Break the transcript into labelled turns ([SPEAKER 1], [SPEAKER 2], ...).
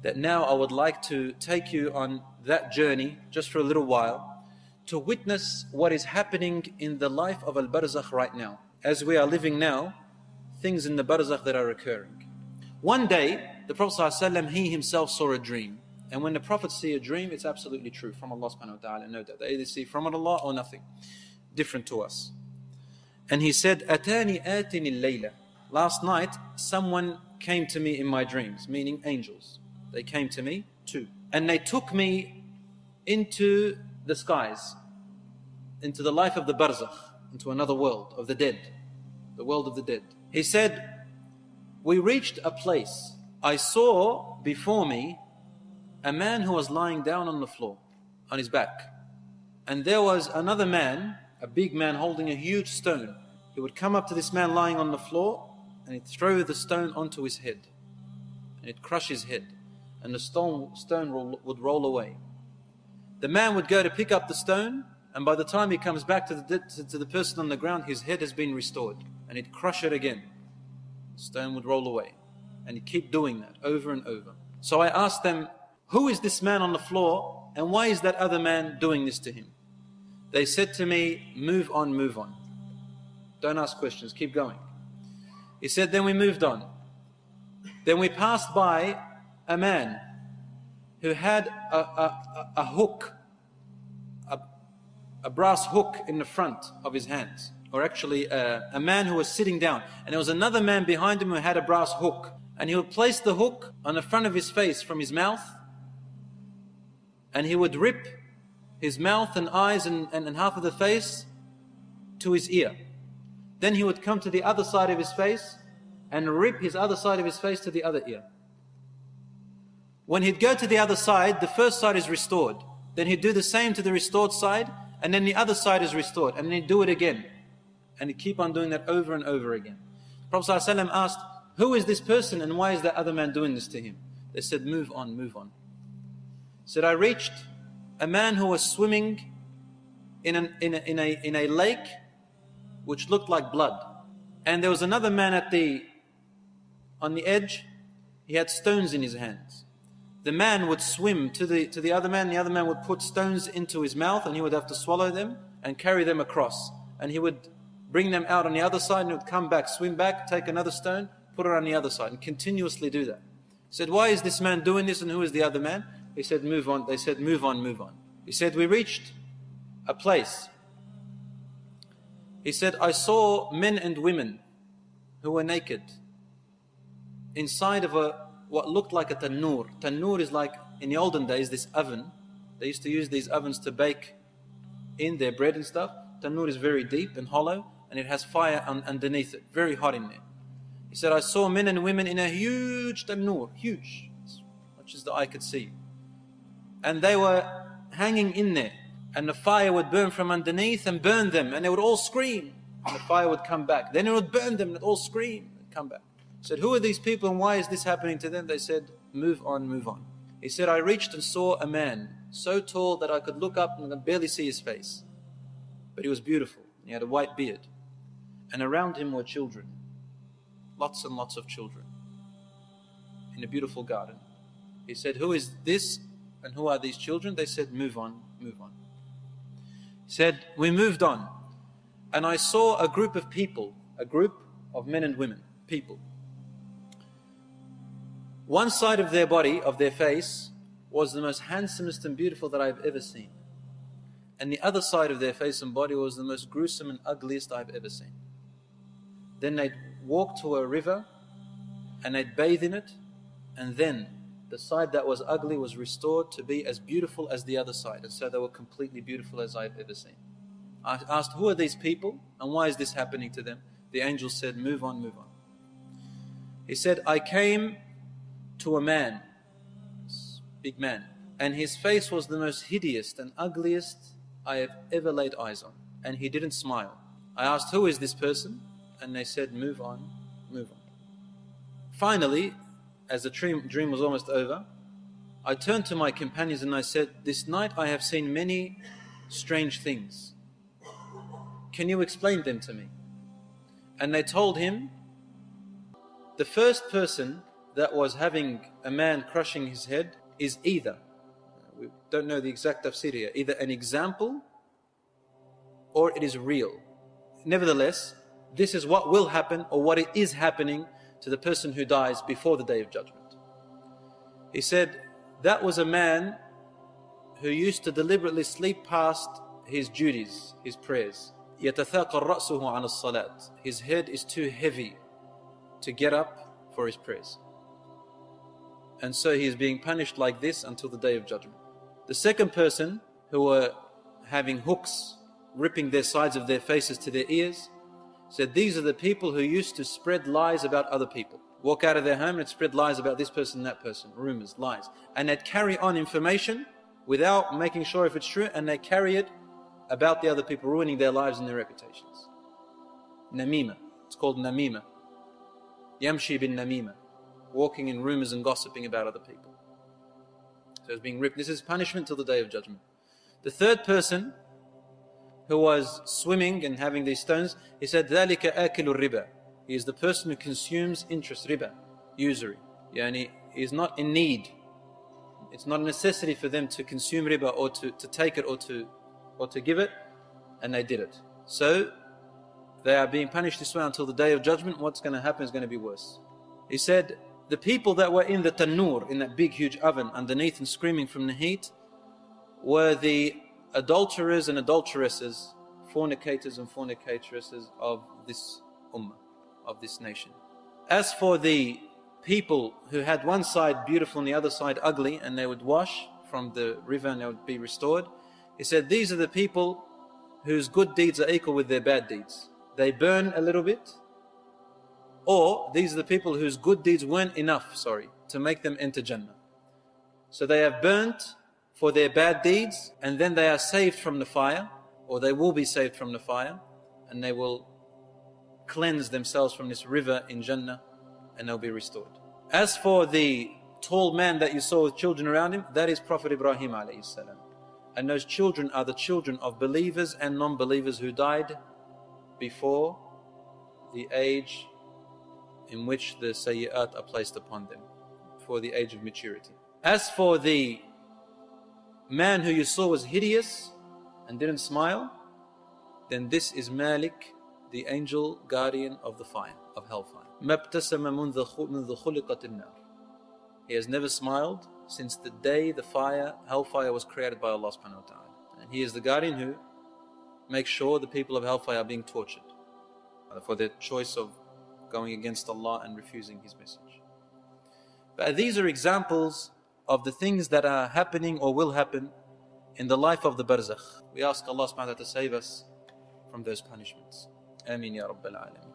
[SPEAKER 1] that now I would like to take you on that journey just for a little while to witness what is happening in the life of Al-barzakh right now. As we are living now, things in the barzakh that are occurring. One day, the Prophet ﷺ, he himself saw a dream. And when the Prophet see a dream, it's absolutely true from Allah subhanahu wa ta'ala. No doubt. They either see from Allah or nothing. Different to us. And he said, Atani atini al-layla. Last night, someone came to me in my dreams, meaning angels. They came to me too. And they took me into the skies, into the life of the barzakh, into another world of the dead, the world of the dead. He said, we reached a place. I saw before me a man who was lying down on the floor, on his back. And there was another man, a big man holding a huge stone. He would come up to this man lying on the floor and he'd throw the stone onto his head. And it'd crush his head. And the stone would roll away. The man would go to pick up the stone, and by the time he comes back to the person on the ground, his head has been restored. And he'd crush it again. The stone would roll away. And he'd keep doing that over and over. So I asked them, who is this man on the floor, and why is that other man doing this to him? They said to me, move on, move on. Don't ask questions, keep going. He said, then we moved on. Then we passed by a man who had a hook, a brass hook in the front of his hands. Or actually a man who was sitting down. And there was another man behind him who had a brass hook. And he would place the hook on the front of his face from his mouth. And he would rip his mouth and eyes and half of the face to his ear. Then he would come to the other side of his face and rip his other side of his face to the other ear. When he'd go to the other side, the first side is restored. Then he'd do the same to the restored side, and then the other side is restored. And then he'd do it again. And he'd keep on doing that over and over again. Prophet ﷺ asked, who is this person and why is that other man doing this to him? They said, move on, move on. He said, I reached a man who was swimming in a lake which looked like blood. And there was another man on the edge. He had stones in his hands. The man would swim to the other man. The other man would put stones into his mouth and he would have to swallow them and carry them across. And he would bring them out on the other side and he would come back, swim back, take another stone, put it on the other side and continuously do that. He said, why is this man doing this and who is the other man? He said, move on. They said, move on, move on. He said, we reached a place. He said, I saw men and women who were naked inside of what looked like a tannoor. Tannoor is like, in the olden days, this oven. They used to use these ovens to bake in their bread and stuff. Tannoor is very deep and hollow, and it has fire underneath it, very hot in there. He said, I saw men and women in a huge tannoor, huge, as much as the eye could see. And they were hanging in there, and the fire would burn from underneath and burn them, and they would all scream, and the fire would come back. Then it would burn them, and they'd all scream and come back. He said, who are these people and why is this happening to them? They said, move on, move on. He said, I reached and saw a man so tall that I could look up and barely see his face. But he was beautiful. He had a white beard. And around him were children. Lots and lots of children. In a beautiful garden. He said, who is this and who are these children? They said, move on, move on. He said, we moved on. And I saw a group of people, a group of men and women, people. One side of their body, of their face, was the most handsomest and beautiful that I've ever seen. And the other side of their face and body was the most gruesome and ugliest I've ever seen. Then they'd walk to a river and they'd bathe in it, and then the side that was ugly was restored to be as beautiful as the other side. And so they were completely beautiful as I've ever seen. I asked, who are these people and why is this happening to them? The angel said, move on, move on. He said, I came to a man, big man, and his face was the most hideous and ugliest I have ever laid eyes on, and he didn't smile. I asked, who is this person? And they said, move on, move on. Finally, as the dream was almost over, I turned to my companions and I said, this night I have seen many strange things. Can you explain them to me? And they told him, the first person that was having a man crushing his head is either, we don't know the exact tafsir here, either an example or it is real. Nevertheless, this is what will happen, or what it is happening to the person who dies before the Day of Judgment. He said that was a man who used to deliberately sleep past his duties, his prayers. يَتَثَاقَ رَأْسُهُ عَنَ الصَّلَاةِ. His head is too heavy to get up for his prayers. And so he is being punished like this until the Day of Judgment. The second person, who were having hooks ripping their sides of their faces to their ears, said these are the people who used to spread lies about other people. Walk out of their home and spread lies about this person, that person, rumors, lies. And they'd carry on information without making sure if it's true, and they carry it about the other people, ruining their lives and their reputations. Namima. It's called namima. Yamshi bin namima. Walking in rumors and gossiping about other people. So it's being ripped. This is punishment till the Day of Judgment. The third person, who was swimming and having these stones, he said, ذَلِكَ آكِلُ الرِّبَى. He is the person who consumes interest, riba, usury. Yani, he is not in need. It's not a necessity for them to consume riba, or to take it, or to give it, and they did it. So they are being punished this way until the Day of Judgment. What's going to happen is going to be worse. He said the people that were in the tanur, in that big huge oven underneath and screaming from the heat, were the adulterers and adulteresses, fornicators and fornicatresses of this ummah, of this nation. As for the people who had one side beautiful and the other side ugly, and they would wash from the river and they would be restored, he said these are the people whose good deeds are equal with their bad deeds. They burn a little bit, or these are the people whose good deeds weren't enough, to make them enter Jannah. So they have burnt for their bad deeds, and then they are saved from the fire, or they will be saved from the fire, and they will cleanse themselves from this river in Jannah, and they'll be restored. As for the tall man that you saw with children around him, that is Prophet Ibrahim alayhi salam. And those children are the children of believers and non-believers who died before the age in which the sayyat are placed upon them, for the age of maturity. As for the man who you saw was hideous and didn't smile, then this is Malik, the angel guardian of the fire, of hellfire. He has never smiled since the day the hellfire was created by Allah subhanahu wa ta'ala. And he is the guardian who makes sure the people of hellfire are being tortured for their choice of going against Allah and refusing His message. But these are examples of the things that are happening or will happen in the life of the barzakh. We ask Allah subhanahu wa ta'ala to save us from those punishments. Ameen ya Rabbal Alameen.